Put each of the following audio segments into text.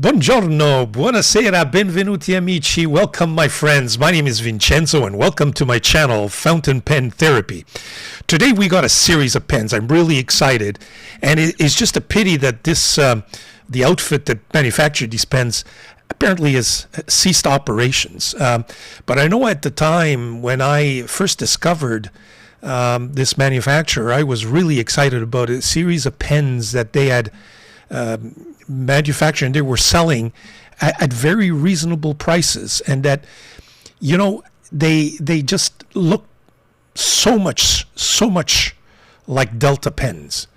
Buongiorno, buonasera, benvenuti amici. Welcome, my friends. My name is Vincenzo, and welcome to my channel, Fountain Pen Therapy. Today we got a series of pens. I'm really excited, and it's just a pity that the outfit that manufactured these pens apparently has ceased operations. But I know at the time when I first discovered this manufacturer, I was really excited about a series of pens that they had manufactured and they were selling at very reasonable prices, and that, you know, they just looked so much like Delta pens.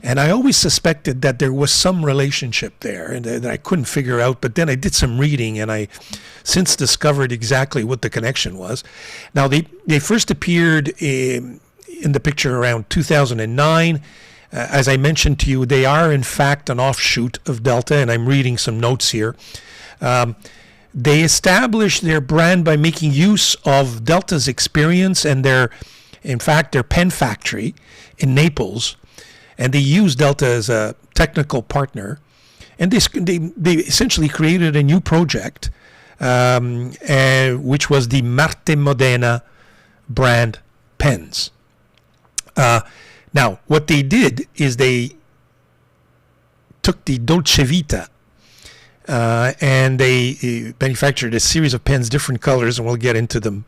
And I always suspected that there was some relationship there and that I couldn't figure out, but then I did some reading and I since discovered exactly what the connection was. Now, they first appeared in the picture around 2009. As I mentioned to you, they are in fact an offshoot of Delta, and I'm reading some notes here. They established their brand by making use of Delta's experience and their pen factory in Naples, and they used Delta as a technical partner, and they essentially created a new project, which was the Martemodena brand pens. Now, what they did is they took the Dolcevita and they manufactured a series of pens, different colors, and we'll get into them.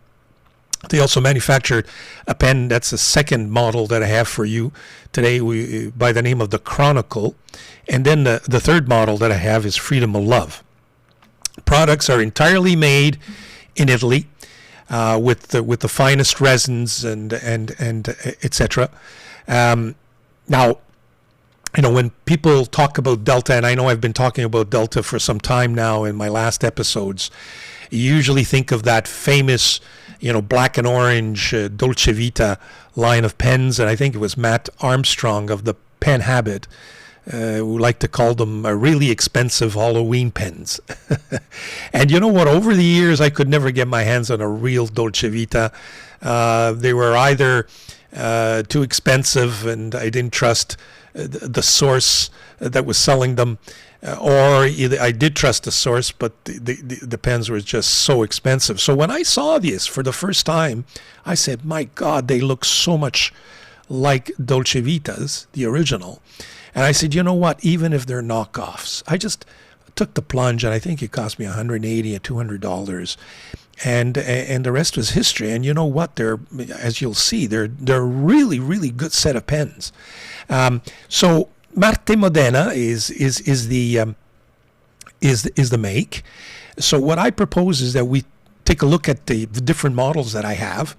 They also manufactured a pen that's the second model that I have for you today by the name of the Chronicle. And then the third model that I have is Freedom of Love. Products are entirely made in Italy with the finest resins and etc. Now, you know, when people talk about Delta, and I know I've been talking about Delta for some time now in my last episodes, you usually think of that famous, you know, black and orange Dolcevita line of pens, and I think it was Matt Armstrong of the Pen Habit who like to call them really expensive Halloween pens. And you know what? Over the years, I could never get my hands on a real Dolcevita. They were either too expensive, and I didn't trust the source that was selling them, or either I did trust the source, but the pens were just so expensive. So when I saw this for the first time, I said, my God, they look so much like Dolcevitas, the original. And I said, you know what, even if they're knockoffs, I just took the plunge, and I think it cost me $180 or $200. And the rest was history. And you know what? They're, as you'll see, they're really, really good set of pens. So Martemodena is the make. So what I propose is that we take a look at the different models that I have,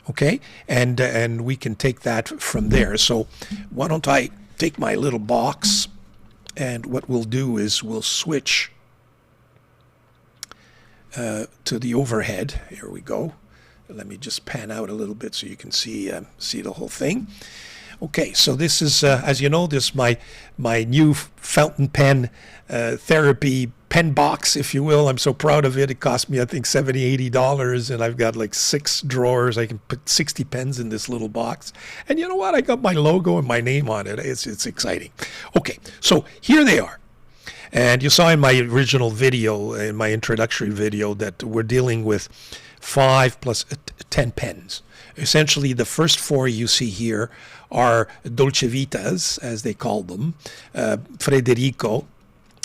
okay, and we can take that from there. So why don't I take my little box, and what we'll do is we'll switch to the overhead. Here we go. Let me just pan out a little bit so you can see the whole thing. Okay, so this is, as you know, this is my new fountain pen therapy pen box, if you will. I'm so proud of it. It cost me, I think, $70, $80, and I've got like 6 drawers. I can put 60 pens in this little box. And you know what? I got my logo and my name on it. It's exciting. Okay, so here they are. And you saw in my original video, in my introductory video, that we're dealing with 5 plus 10 pens. Essentially, the first 4 you see here are Dolcevitas, as they call them, Frederico.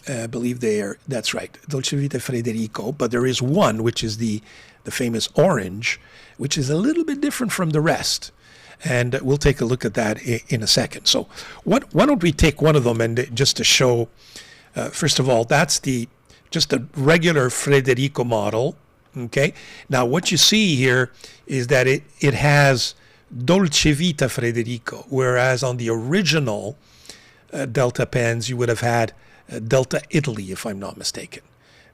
I believe that's right, Dolcevita Frederico. But there is one, which is the famous orange, which is a little bit different from the rest. And we'll take a look at that in a second. So why don't we take one of them, and just to show, first of all, that's just a regular Frederico model. Okay. Now what you see here is that it has Dolcevita Frederico, whereas on the original Delta pens you would have had Delta Italy, if I'm not mistaken.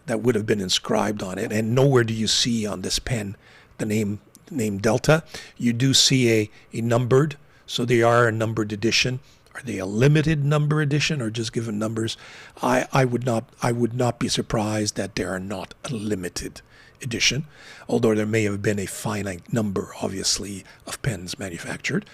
That would have been inscribed on it, and nowhere do you see on this pen the name Delta. You do see a numbered, so they are a numbered edition. Are they a limited number edition or just given numbers? I would not be surprised that they are not a limited edition, although there may have been a finite number, obviously, of pens manufactured.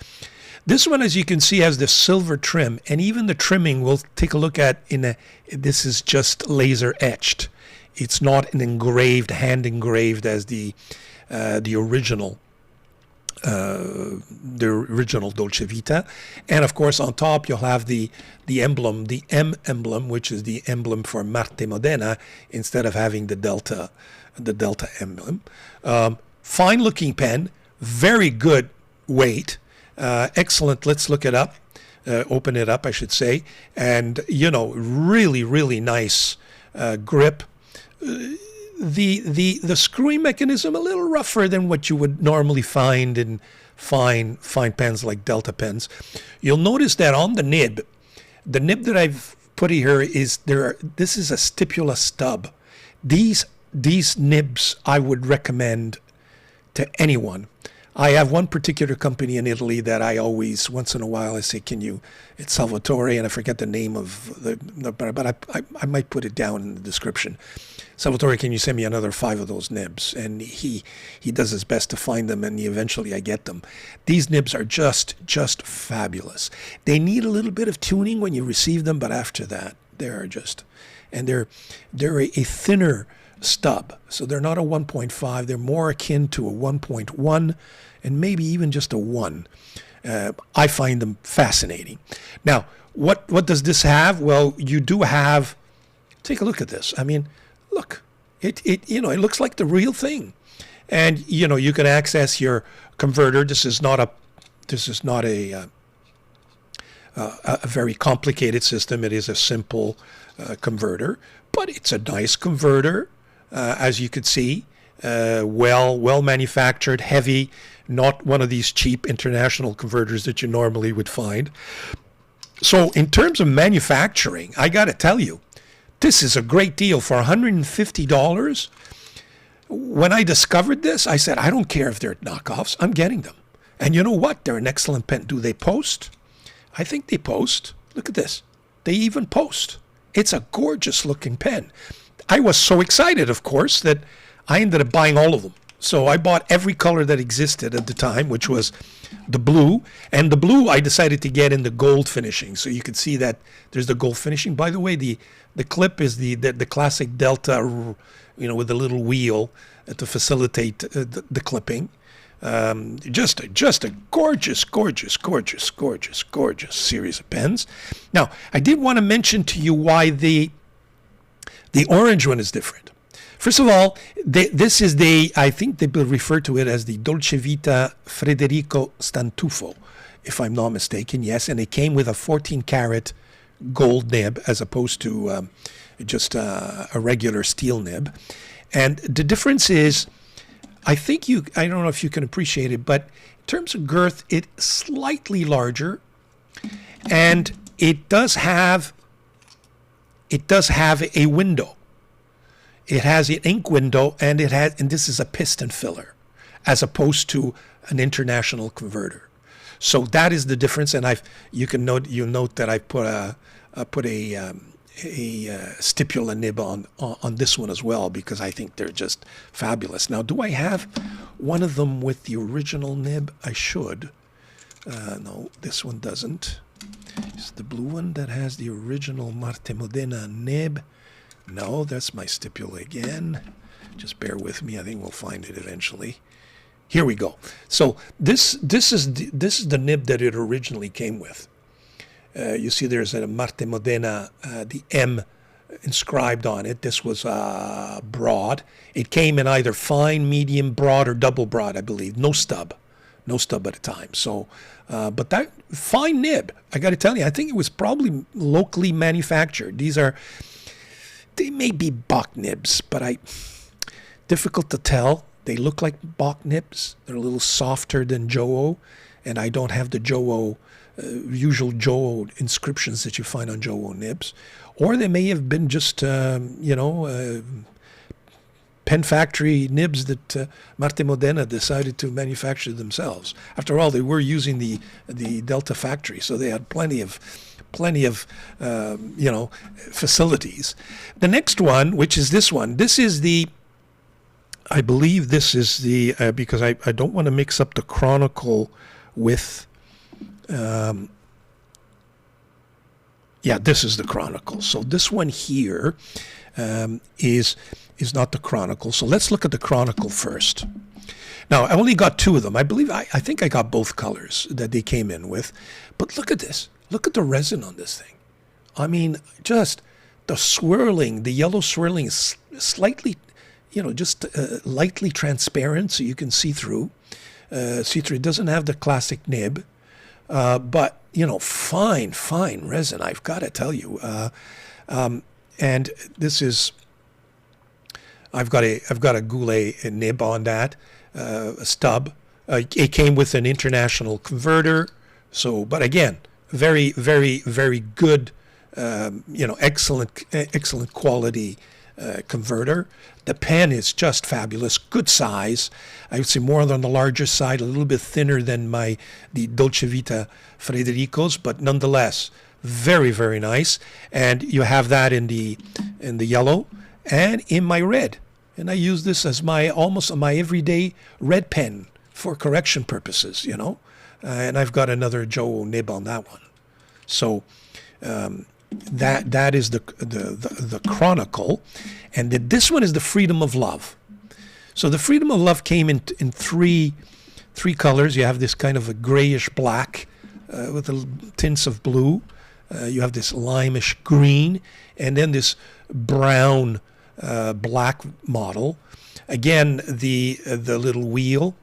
This one, as you can see, has the silver trim, and even the trimming we'll take a look at this is just laser etched. It's not an engraved, hand engraved as the original Dolcevita. And of course on top you'll have the emblem, the M emblem, which is the emblem for Martemodena instead of having the delta emblem. Fine looking pen, very good weight, excellent. Let's look it up, open it up I should say, and really nice grip. The screwing mechanism a little rougher than what you would normally find in fine pens like Delta pens. You'll notice that on the nib that I've put here is this is a stipula stub. These nibs I would recommend to anyone. I have one particular company in Italy that I always, once in a while, I say, it's Salvatore, and I forget the name of but I might put it down in the description. Salvatore, can you send me another 5 of those nibs? And he does his best to find them, and eventually I get them. These nibs are just fabulous. They need a little bit of tuning when you receive them, but after that, they're a thinner stub. So they're not a 1.5. They're more akin to a 1.1 and maybe even just a 1. I find them fascinating. Now, what does this have? Well, you do have, take a look at this. I mean, look, it looks like the real thing. And you can access your converter. This is not a very complicated system. It is a simple converter, but it's a nice converter, as you could see. Well manufactured, heavy, not one of these cheap international converters that you normally would find. So in terms of manufacturing, I got to tell you, this is a great deal for $150. When I discovered this, I said, I don't care if they're knockoffs, I'm getting them. And you know what? They're an excellent pen. Do they post? I think they post. Look at this. They even post. It's a gorgeous looking pen. I was so excited, of course, that I ended up buying all of them. So I bought every color that existed at the time, which was the blue. And the blue I decided to get in the gold finishing. So you can see that there's the gold finishing. By the way, the clip is the classic Delta, with the little wheel to facilitate the clipping. Just a gorgeous series of pens. Now, I did want to mention to you why the orange one is different. First of all, this is I think they will refer to it as the Dolcevita Frederico Stantuffo, if I'm not mistaken. Yes, and it came with a 14-karat gold nib as opposed to just a regular steel nib. And the difference is, I don't know if you can appreciate it, but in terms of girth, it's slightly larger, and it does have a window. It has an ink window, and this is a piston filler, as opposed to an international converter. So that is the difference. And you'll note that I put a stipula nib on this one as well, because I think they're just fabulous. Now, do I have one of them with the original nib? I should. No, this one doesn't. It's the blue one that has the original Martemodena nib. No, that's my stipula again. Just bear with me. I think we'll find it eventually. Here we go. So this is the nib that it originally came with. You see there's a Martemodena, the M inscribed on it. This was broad. It came in either fine, medium, broad, or double broad, I believe. No stub at a time. So, but that fine nib, I got to tell you, I think it was probably locally manufactured. They may be Bach nibs, but difficult to tell. They look like Bach nibs. They're a little softer than Jowo, and I don't have the Jowo, usual Jowo inscriptions that you find on Jowo nibs. Or they may have been just, pen factory nibs that Martemodena decided to manufacture themselves. After all, they were using the Delta factory, so they had plenty of facilities. The next one, which is this one, this is the I believe this is the, because I don't want to mix up the Chronicle with, yeah, this is the Chronicle. So this one here is not the Chronicle. So let's look at the Chronicle first. Now, I only got two of them. I believe, I think I got both colors that they came in with. But look at this. Look at the resin on this thing. I mean, just the swirling, the yellow swirling is slightly, you know, just lightly transparent so you can see through. It doesn't have the classic nib, but, you know, fine resin, I've got to tell you. And this is, I've got a Goulet nib on that. A stub. It came with an international converter. So, but again, very good, you know, excellent quality converter. The pen is just fabulous, good size. I would say more on the larger side, a little bit thinner than the Dolcevita Frederico's, but nonetheless, very nice. And you have that in the yellow and in my red. And I use this as almost my everyday red pen for correction purposes, you know. And I've got another Joe nib on that one. So that is the Chronicle, and this one is the Freedom of Love. So the Freedom of Love came in three colors. You have this kind of a grayish black with the tints of blue. You have this limeish green, and then this brown black model. Again, the little wheel,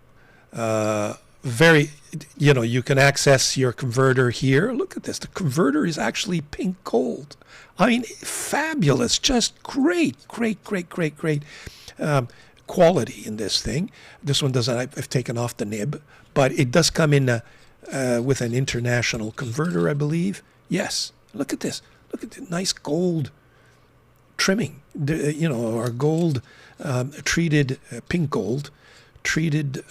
very, you know, you can access your converter here. Look at this. The converter is actually pink gold. I mean, fabulous. Just great quality in this thing. This one doesn't, I've taken off the nib, but it does come in with an international converter, I believe. Yes. Look at this. Look at the nice gold trimming, you know, or gold treated, pink gold treated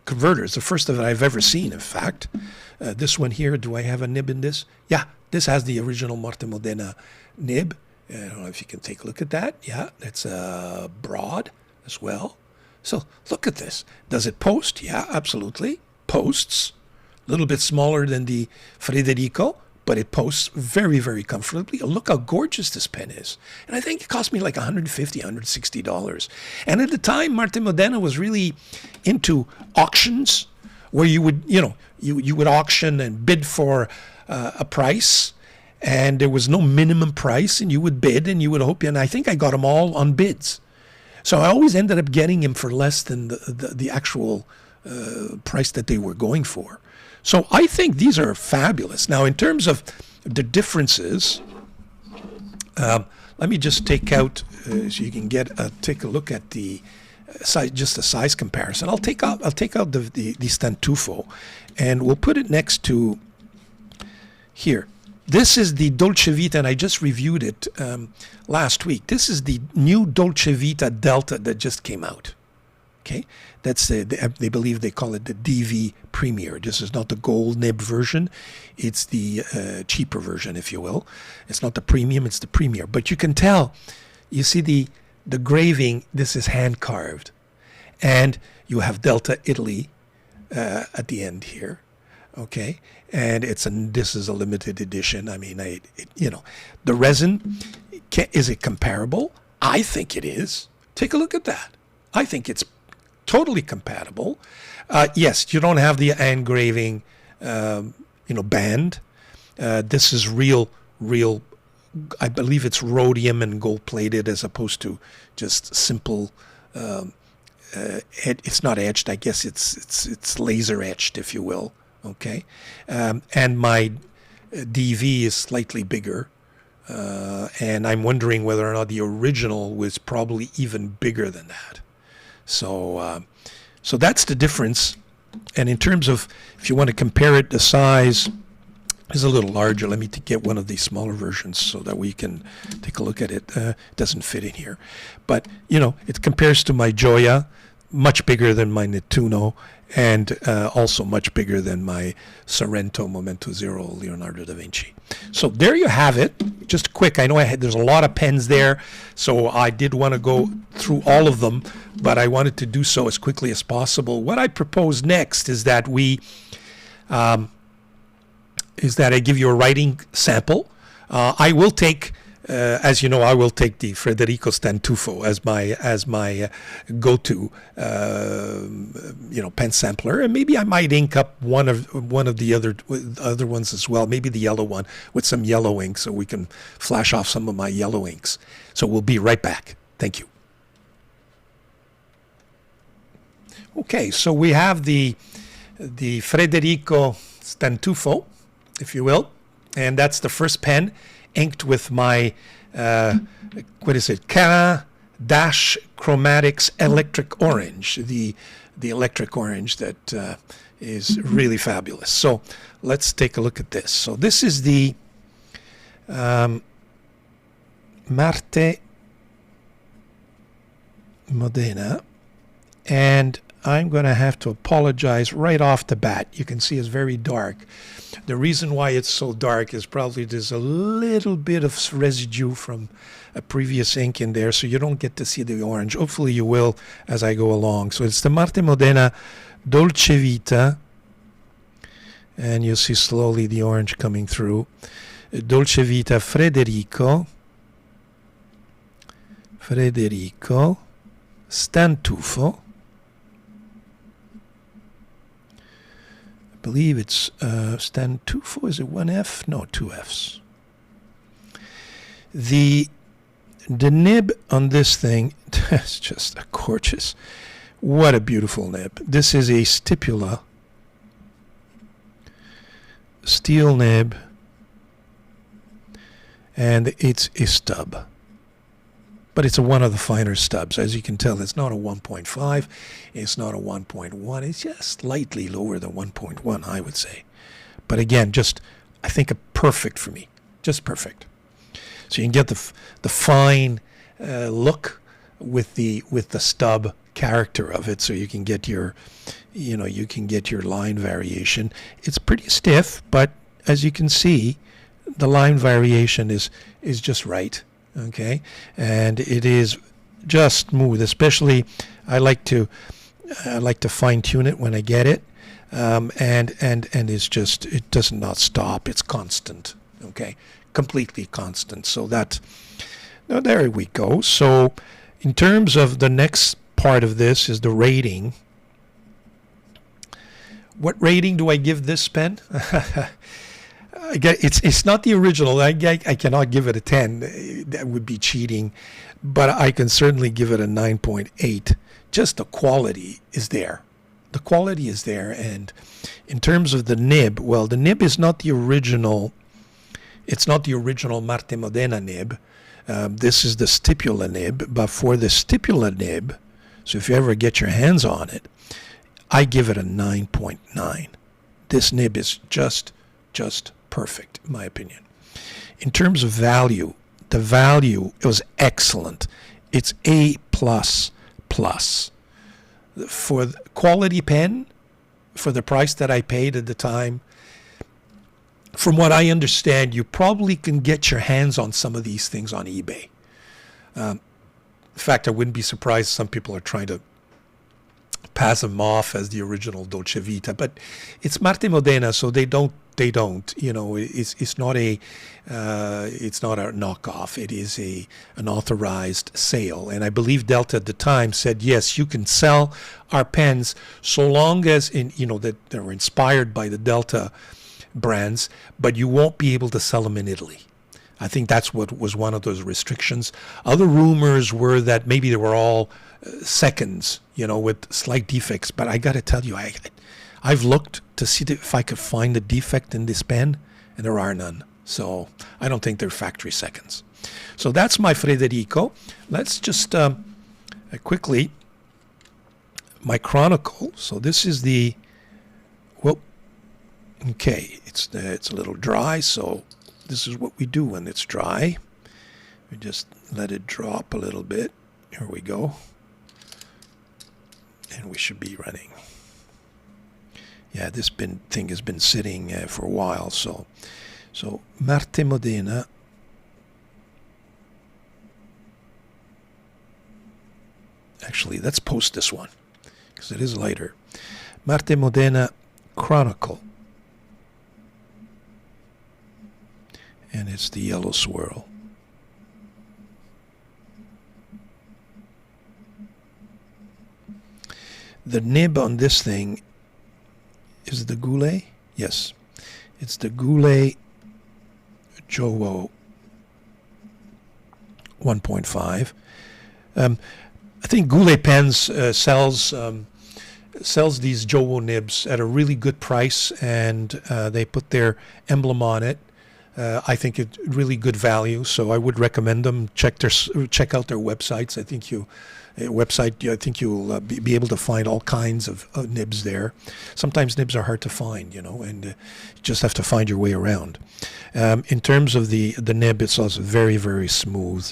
converters. The first of it I've ever seen, in fact. This one here, do I have a nib in this? Yeah, this has the original Martemodena nib. I don't know if you can take a look at that. Yeah, it's broad as well. So look at this. Does it post? Yeah, absolutely. Posts. A little bit smaller than the Frederico, but it posts very comfortably. Look how gorgeous this pen is. And I think it cost me like $150, $160. And at the time, Martemodena was really into auctions, where you would, you know, you would auction and bid for a price, and there was no minimum price, and you would bid and you would hope, and I think I got them all on bids. So I always ended up getting them for less than the actual price that they were going for. So I think these are fabulous. Now, in terms of the differences, let me just take out so you can take a look at the size, just the size comparison. I'll take out the Stantuffo, and we'll put it next to here. This is the Dolcevita, and I just reviewed it last week. This is the new Dolcevita Delta that just came out. Okay, that's they believe they call it the DV Premier. This is not the gold nib version; it's the cheaper version, if you will. It's not the premium; it's the Premier. But you can tell, you see the graving. This is hand carved, and you have Delta Italy at the end here. Okay, and this is a limited edition. I mean, you know, the resin, is it comparable? I think it is. Take a look at that. I think it's totally compatible. Yes, you don't have the engraving, you know, band. This is real. I believe it's rhodium and gold plated as opposed to just simple. It's not etched. I guess it's laser etched, if you will. Okay, and my DV is slightly bigger, and I'm wondering whether or not the original was probably even bigger than that. So that's the difference. And in terms of, if you want to compare it, the size is a little larger. Let me get one of these smaller versions so that we can take a look at it. It doesn't fit in here. But, you know, it compares to my Gioia, much bigger than my Nettuno, and also much bigger than my Sorrento Momento Zero Leonardo da Vinci. So there you have it. Just quick. I know there's a lot of pens there, so I did want to go through all of them, but I wanted to do so as quickly as possible. What I propose next is that I give you a writing sample. I will take, as you know, I will take the Frederico Stantuffo as my go-to, pen sampler, and maybe I might ink up one of the other ones as well. Maybe the yellow one with some yellow ink, so we can flash off some of my yellow inks. So we'll be right back. Thank you. Okay, so we have the Frederico Stantuffo, if you will, and that's the first pen inked with my what is it, Dash Chromatics Electric Orange, the electric orange that is really fabulous. So let's take a look at this. So this is the Martemodena, and I'm going to have to apologize right off the bat. You can see it's very dark. The reason why it's so dark is probably there's a little bit of residue from a previous ink in there, so you don't get to see the orange. Hopefully you will as I go along. So it's the Martemodena Dolcevita, and you'll see slowly the orange coming through. Dolcevita Frederico Stantuffo. I believe it's Stantuffo. Is it one F? No, two Fs. The nib on this thing is just a gorgeous. What a beautiful nib. This is a stipula. Steel nib. And it's a stub. But it's one of the finer stubs. As you can tell, it's not a 1.5. It's not a 1.1. It's just slightly lower than 1.1, I would say. But again, just, I think, perfect for me. Just perfect. So you can get the fine look with the stub character of it. So you can get your, you can get your line variation. It's pretty stiff, but as you can see, the line variation is just right. Okay, and it is just smooth. Especially, I like to fine tune it when I get it, and it's just, it does not stop. It's constant. Okay, completely constant. So that, now there we go. So in terms of the next part of this is the rating. What rating do I give this pen? It's not the original. I cannot give it a 10. That would be cheating. But I can certainly give it a 9.8. Just the quality is there. The quality is there. And in terms of the nib, well, the nib is not the original. It's not the original Martemodena nib. This is the stipula nib. But for the stipula nib, so if you ever get your hands on it, I give it a 9.9. This nib is just perfect, in my opinion. In terms of value, the value, it was excellent. It's A++. For the quality pen, for the price that I paid at the time, from what I understand, you probably can get your hands on some of these things on eBay. In fact, I wouldn't be surprised some people are trying to pass them off as the original Dolcevita, but it's Martemodena, so they don't. It's not a knockoff. It is an authorized sale, and I believe Delta at the time said, yes, you can sell our pens so long as that they were inspired by the Delta brands, but you won't be able to sell them in Italy. I think that's what was one of those restrictions. Other rumors were that maybe they were all seconds, with slight defects. But I got to tell you, I've looked to see if I could find a defect in this pen, and there are none. So I don't think they're factory seconds. So that's my Frederico. Let's just quickly, my Chronicle. So this is the, okay, it's a little dry, so this is what we do when it's dry. We just let it drop a little bit. Here we go. And we should be running. Yeah, this thing has been sitting for a while. So Martemodena. Actually, let's post this one because it is lighter. Martemodena Chronicle. And it's the yellow swirl. The nib on this thing is the Goulet. Yes, it's the Goulet Jowo 1.5. I think Goulet Pens sells these Jowo nibs at a really good price, and they put their emblem on it. I think it's really good value, so I would recommend them. Check out their websites. I think you'll be able to find all kinds of nibs there. Sometimes nibs are hard to find, and you just have to find your way around. In terms of the nib, it's also very, very smooth,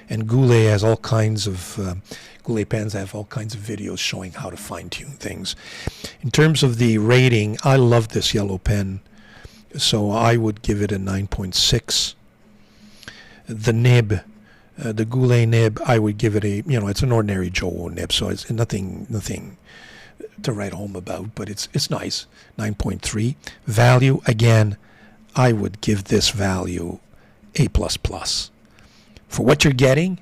and Goulet has all kinds of Goulet pens have all kinds of videos showing how to fine-tune things. In terms of the rating, I love this yellow pen. So I would give it a 9.6. The nib, the Goulet nib, I would give it a, it's an ordinary Jowo nib, so it's nothing to write home about, but it's nice. 9.3. Value, again, I would give this value A++. For what you're getting,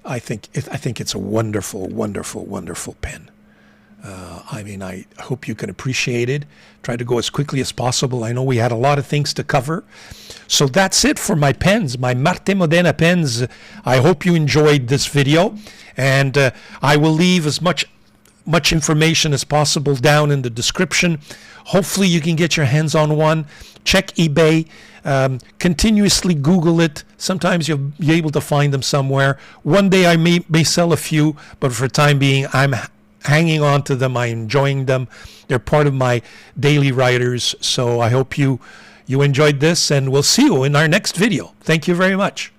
I think it's a wonderful, wonderful, wonderful pen. I hope you can appreciate it. Try to go as quickly as possible. I know we had a lot of things to cover. So that's it for my pens, my Martemodena pens. I hope you enjoyed this video. And I will leave as much information as possible down in the description. Hopefully you can get your hands on one. Check eBay. Continuously Google it. Sometimes you'll be able to find them somewhere. One day I may sell a few, but for the time being, I'm hanging on to them. I'm enjoying them. They're part of my daily writers. So I hope you enjoyed this, and we'll see you in our next video. Thank you very much.